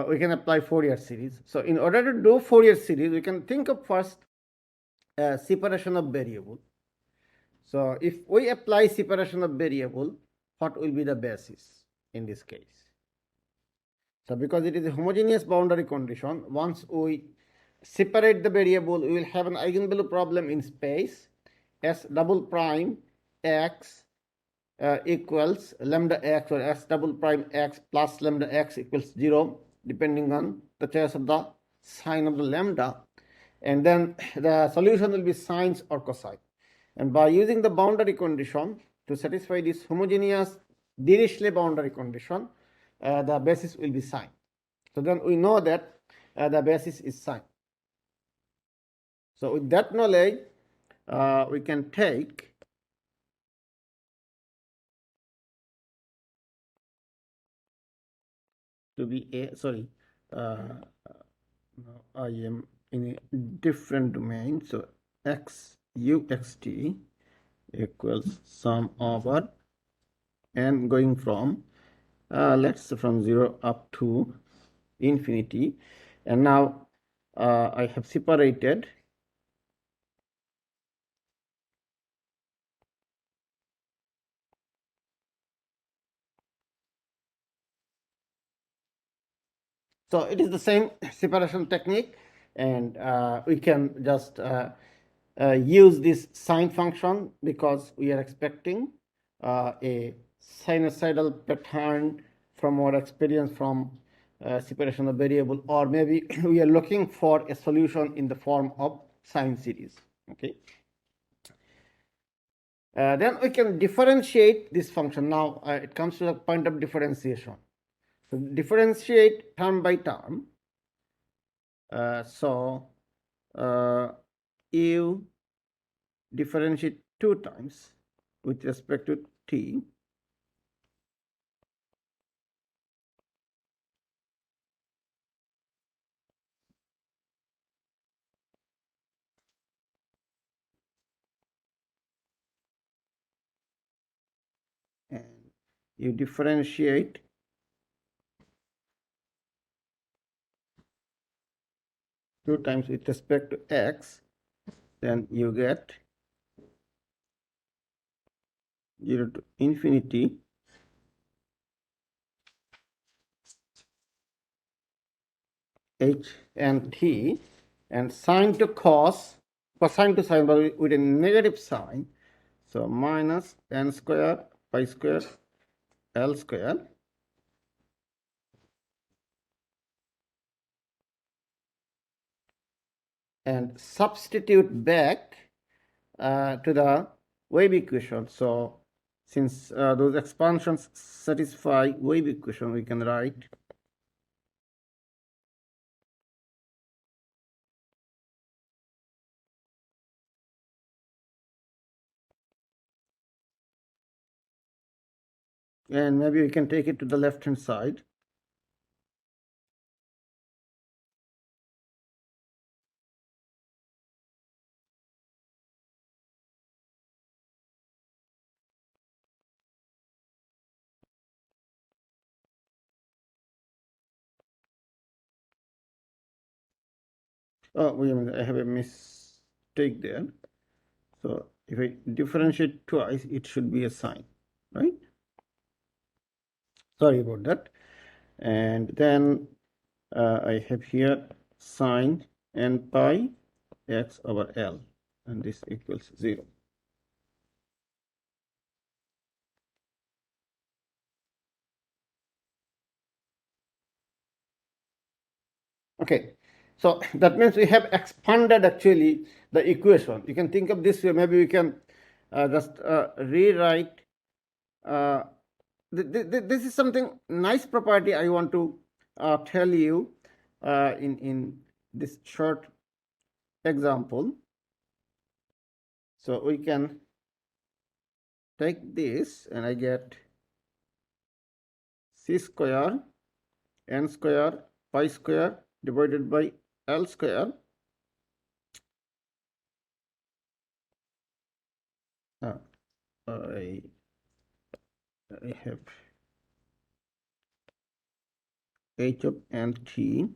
we can apply Fourier series. So in order to do Fourier series, we can think of first separation of variable. So if we apply separation of variable, what will be the basis in this case? So because it is a homogeneous boundary condition, once we separate the variable, we will have an eigenvalue problem in space. S double prime x equals lambda x, or S double prime x plus lambda x equals 0, depending on the choice of the sign of the lambda. And then the solution will be sines or cosine. And by using the boundary condition to satisfy this homogeneous Dirichlet boundary condition, the basis will be sine. So then we know that the basis is sine. So with that knowledge, we can take to be a, sorry, now I am in a different domain. So x u x t equals sum over n going from let's say from 0 up to infinity. And now I have separated so it is the same separation technique, and we can just use this sine function because we are expecting a sinusoidal pattern from our experience from separation of variable, or maybe we are looking for a solution in the form of sine series. Okay. Then we can differentiate this function. Now it comes to the point of differentiation. So differentiate term by term. You differentiate 2 times with respect to t. And you differentiate two times with respect to x, then you get 0 to infinity h and t, and sine to cos, cosine to sine, but with a negative sign. So minus n square pi square L square and substitute back to the wave equation. So since those expansions satisfy wave equation, we can write and maybe we can take it to the left hand side. Oh, wait a minute, I have a mistake there. So if I differentiate twice, it should be a sine, right? Sorry about that. And then I have here sine n pi x over L, and this equals 0. Okay, so that means we have expanded actually the equation. You can think of this way. Maybe we can just rewrite. This is something nice property I want to tell you in this short example. So we can take this, and I get c square n square pi square divided by L square. I have h of n t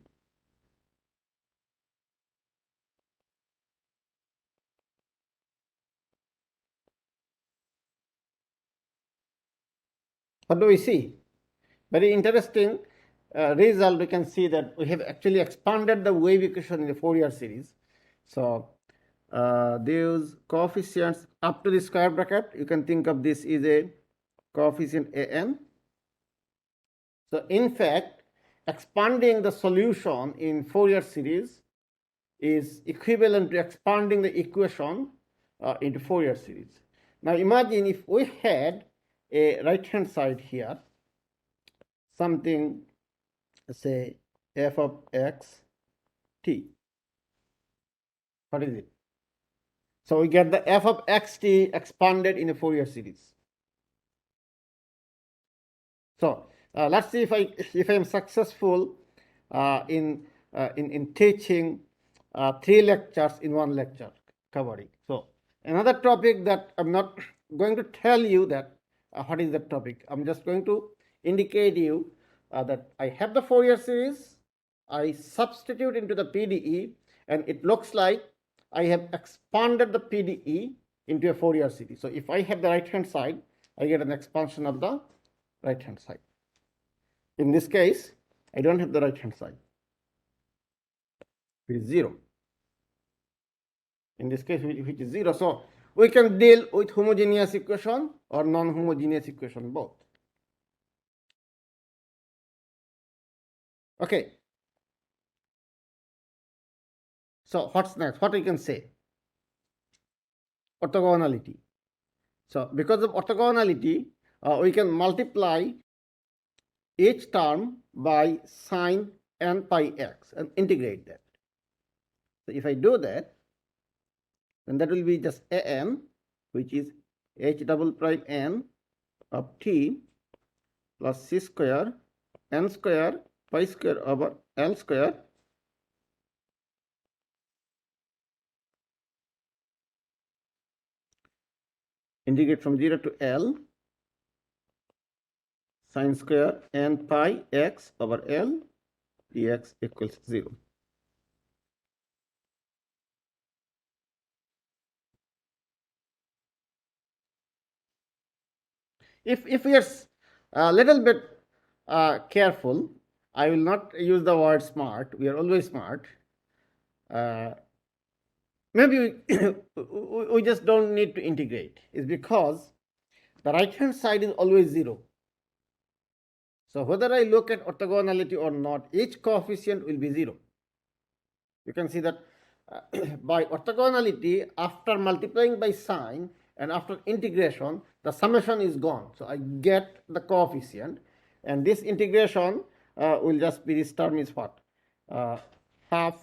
what do we see? Very interesting result. We can see that we have actually expanded the wave equation in the Fourier series. So these coefficients up to the square bracket, you can think of this is a coefficient an. So in fact, expanding the solution in Fourier series is equivalent to expanding the equation into Fourier series. Now imagine if we had a right hand side here, something say f of x t. What is it? So we get the f of x t expanded in a Fourier series. So let's see if I am successful in teaching 3 lectures in 1 lecture covering. So another topic that I'm not going to tell you that what is the topic. I'm just going to indicate you that I have the Fourier series. I substitute into the PDE, and it looks like I have expanded the PDE into a Fourier series. So if I have the right hand side, I get an expansion of the right hand side. In this case, I don't have the right hand side. It is 0. In this case, which is 0. So we can deal with homogeneous equation or non-homogeneous equation both. Okay. So what's next? What we can say? Orthogonality. So because of orthogonality, we can multiply each term by sine n pi x and integrate that. So if I do that, then that will be just an, which is h double prime n of t plus c square n square pi square over l square integrate from 0 to L sine square n pi x over L dx equals 0. If we are a little bit careful, I will not use the word smart. We are always smart. Maybe we just don't need to integrate. It's because the right hand side is always 0. So whether I look at orthogonality or not, each coefficient will be 0. You can see that by orthogonality, after multiplying by sine and after integration, the summation is gone. So I get the coefficient, and this integration will just be, this term is what? Half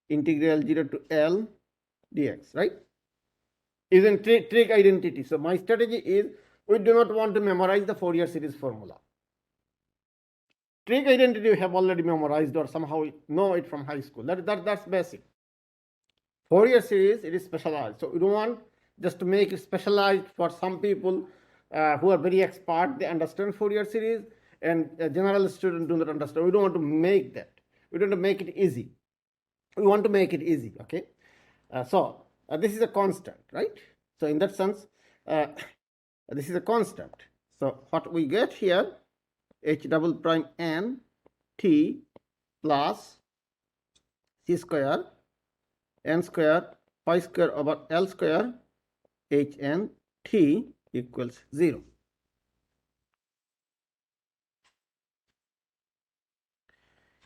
integral 0 to L dx, right? Isn't trig identity. So my strategy is, we do not want to memorize the Fourier series formula. Trig identity you have already memorized or somehow know it from high school. That's basic. Fourier series, it is specialized. So we don't want just to make it specialized for some people who are very expert. They understand Fourier series, and a general student do not understand. We don't want to make that. We don't want to make it easy. We want to make it easy. Okay. So this is a constant, right? So in that sense, this is a constant. So what we get here, h double prime n t plus c square n square pi square over L square h n t equals 0.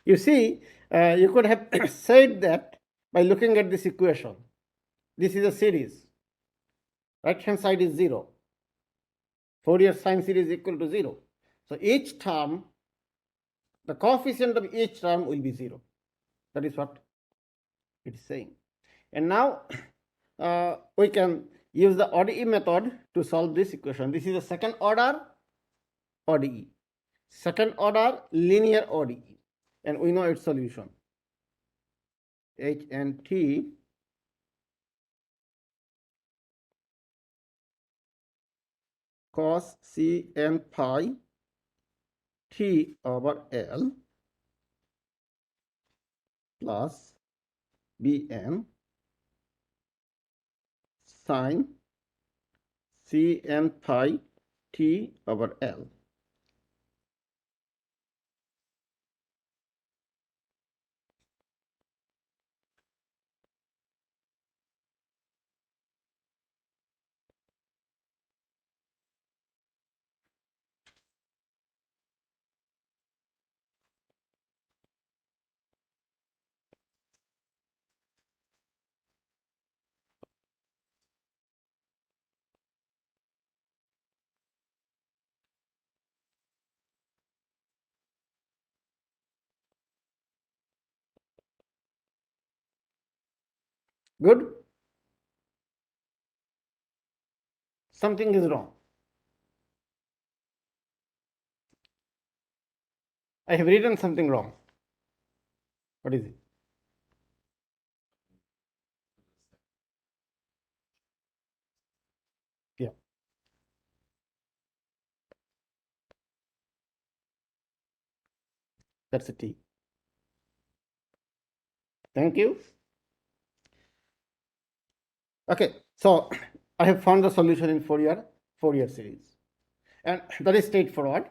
You see, you could have said that by looking at this equation. This is a series. Right hand side is 0. Fourier sine series equal to 0. So each term, the coefficient of each term will be 0. That is what it is saying. And now we can use the ODE method to solve this equation. This is a second order ODE. Second order linear ODE. And we know its solution. H and T cos C n pi T over L plus Bn sine Cn phi t over L. Good? Something is wrong. I have written something wrong. What is it? Yeah, that's a T. Thank you. Okay, so I have found the solution in Fourier series, and that is straightforward.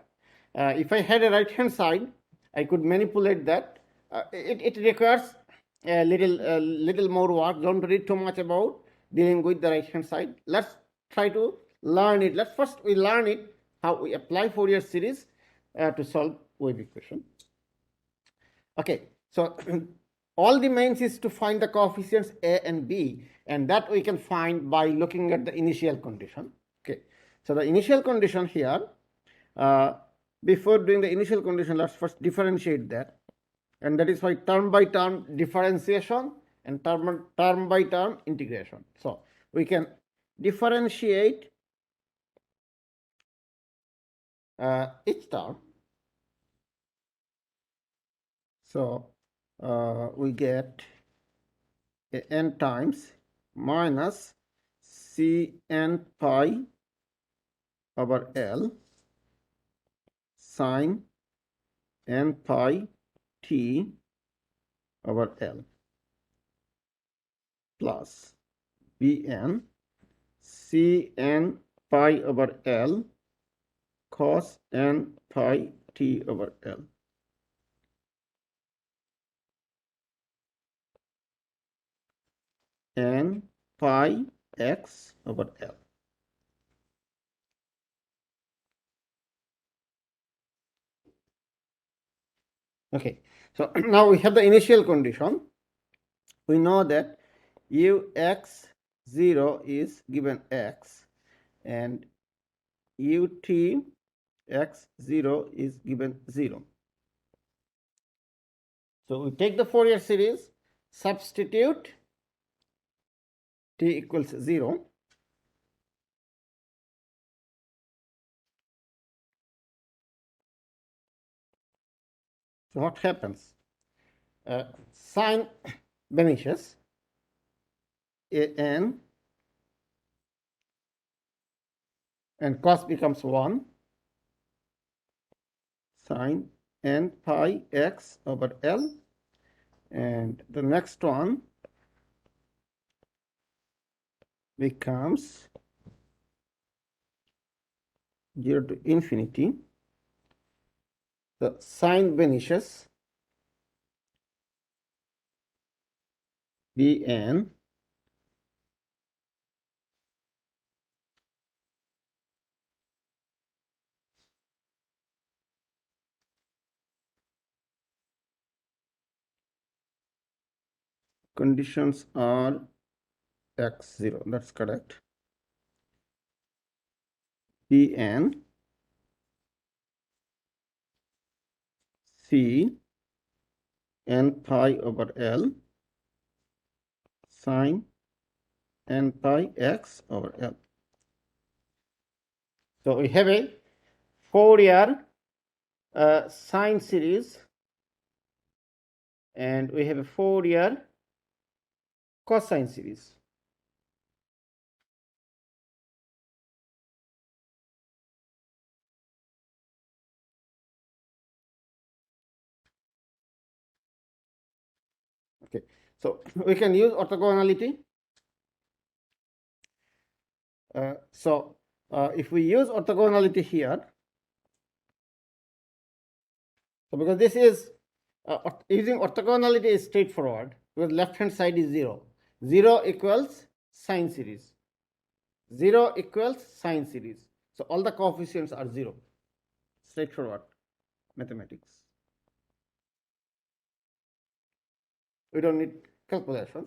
If I had a right hand side, I could manipulate that. It requires a little more work. Don't read too much about dealing with the right hand side. Let's try to learn it. Let's first we learn it how we apply Fourier series to solve wave equation. Okay, so all the mains is to find the coefficients a and b, and that we can find by looking at the initial condition. Okay, so the initial condition here, before doing the initial condition, let's first differentiate that, and that is why term by term differentiation and term by term integration. So we can differentiate each term. So we get n times minus Cn pi over L sine n pi t over L plus Bn Cn pi over L cos n pi t over L. N pi x over L. Okay, so now we have the initial condition. We know that ux0 is given x and ut x0 is given 0. So we take the Fourier series, substitute t equals 0. So what happens? Sine vanishes, an, and cos becomes 1, sine n pi x over L, and the next one becomes 0 to infinity. The sine vanishes, Bn conditions are x0, that's correct. Bn C n pi over L sine n pi x over L. So we have a Fourier sine series, and we have a Fourier cosine series. Okay, so we can use orthogonality. If we use orthogonality here, so because this is using orthogonality is straightforward because left hand side is 0. 0 equals sine series. 0 equals sine series. So all the coefficients are 0. Straightforward mathematics. We don't need calculation.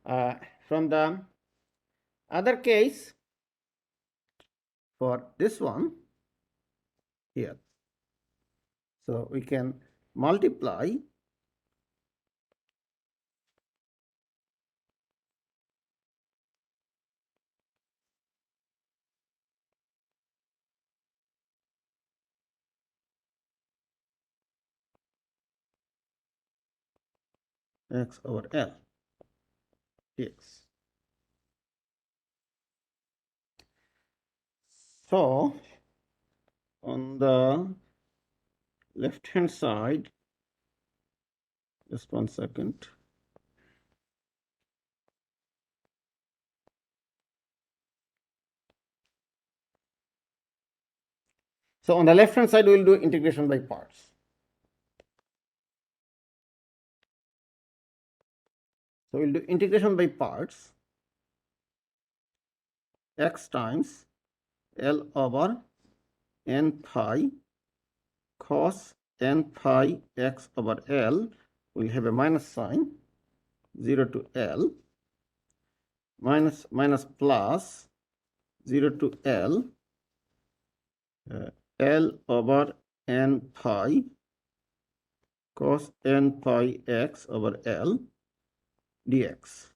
From the other case, for this one here, so we can multiply x over L dx. So on the left hand side, just 1 second. So on the left hand side, we will do integration by parts. So we'll do integration by parts. X times L over n pi cos n pi x over L. We'll have a minus sign, 0 to L, minus plus 0 to L, L over n pi cos n pi x over L dx.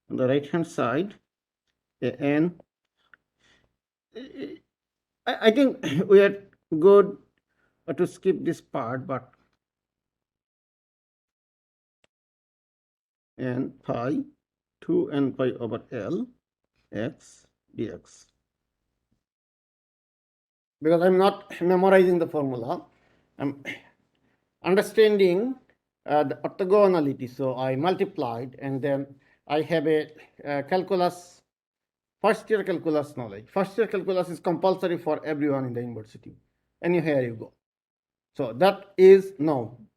On the right hand side, n. I think we are good to skip this part, but n pi 2 n pi over L x dx. Because I'm not memorizing the formula, I'm understanding the orthogonality. So I multiplied, and then I have a calculus, first year calculus knowledge. First year calculus is compulsory for everyone in the university. Anywhere you go. So that is known.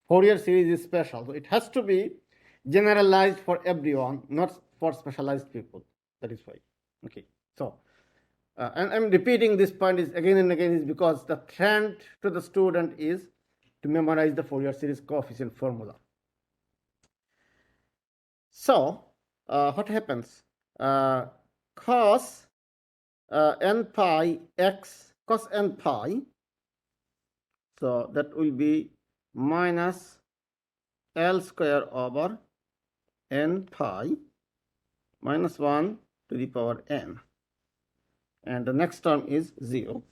Fourier series is special. So it has to be generalized for everyone, not for specialized people. That is why. Okay. So, and I'm repeating this point is again and again is because the trend to the student is to memorize the Fourier series coefficient formula. So, what happens? Cos n pi x cos n pi. So that will be minus L square over n pi minus 1 to the power n, and the next term is 0.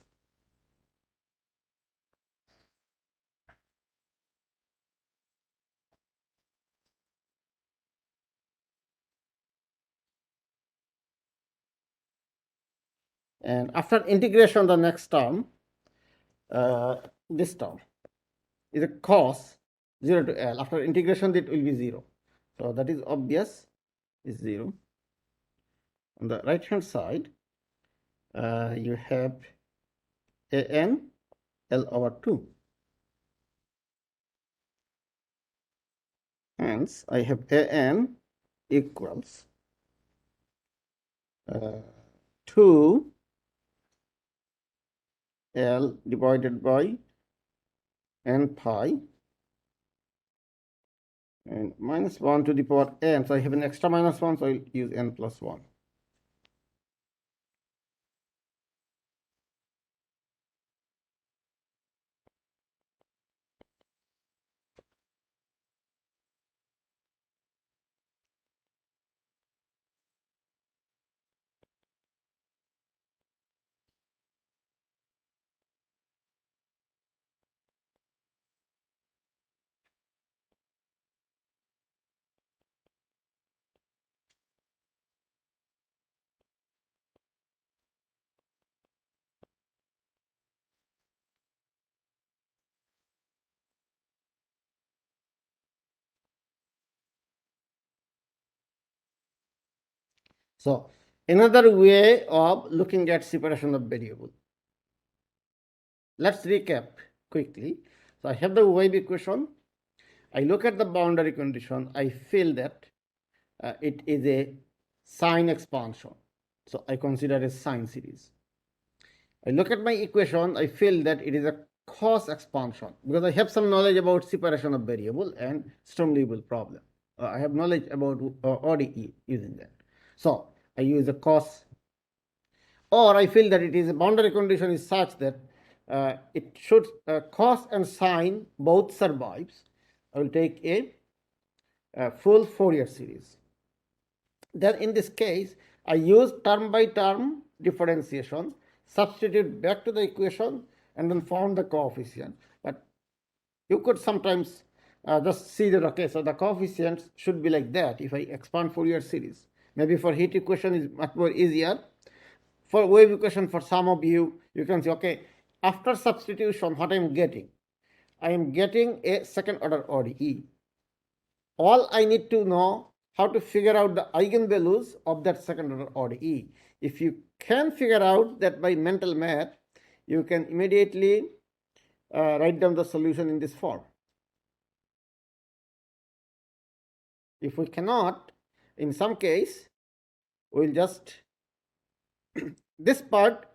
And after integration, the next term, this term is a cos 0 to L. After integration, it will be 0. So that is obvious, is 0. On the right hand side, you have an L over 2. Hence, I have an equals 2 L divided by n pi and minus 1 to the power n. So I have an extra minus 1, so I'll use n plus 1. So another way of looking at separation of variable. Let's recap quickly. So I have the wave equation. I look at the boundary condition. I feel that it is a sine expansion. So I consider a sine series. I look at my equation. I feel that it is a cos expansion because I have some knowledge about separation of variable and Sturm-Liouville problem. I have knowledge about ODE using that. So I use a cos, or I feel that it is a boundary condition is such that it should cos and sine both survives. I will take a full Fourier series. Then in this case, I use term by term differentiation, substitute back to the equation, and then found the coefficient. But you could sometimes just see that, okay, so the coefficients should be like that if I expand Fourier series. Maybe for heat equation is much more easier. For wave equation, for some of you, you can say, okay, after substitution, what I am getting? I am getting a second order ODE. All I need to know how to figure out the eigenvalues of that second order ODE. If you can figure out that by mental math, you can immediately write down the solution in this form. If we cannot, in some case, we'll just this part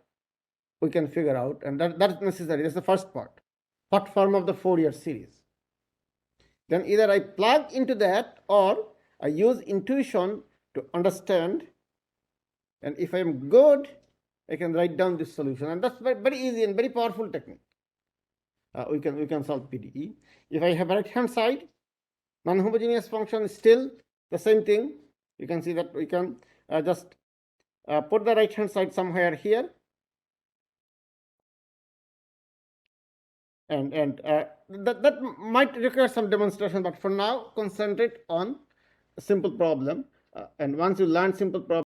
we can figure out, and that's necessary. That's the first part. What form of the Fourier series? Then either I plug into that or I use intuition to understand, and if I am good, I can write down this solution, and that's very easy and very powerful technique. We can solve PDE. If I have right hand side, non-homogeneous function is still the same thing. You can see that we can just put the right hand side somewhere here, and that might require some demonstration, but for now concentrate on a simple problem, and once you learn simple problem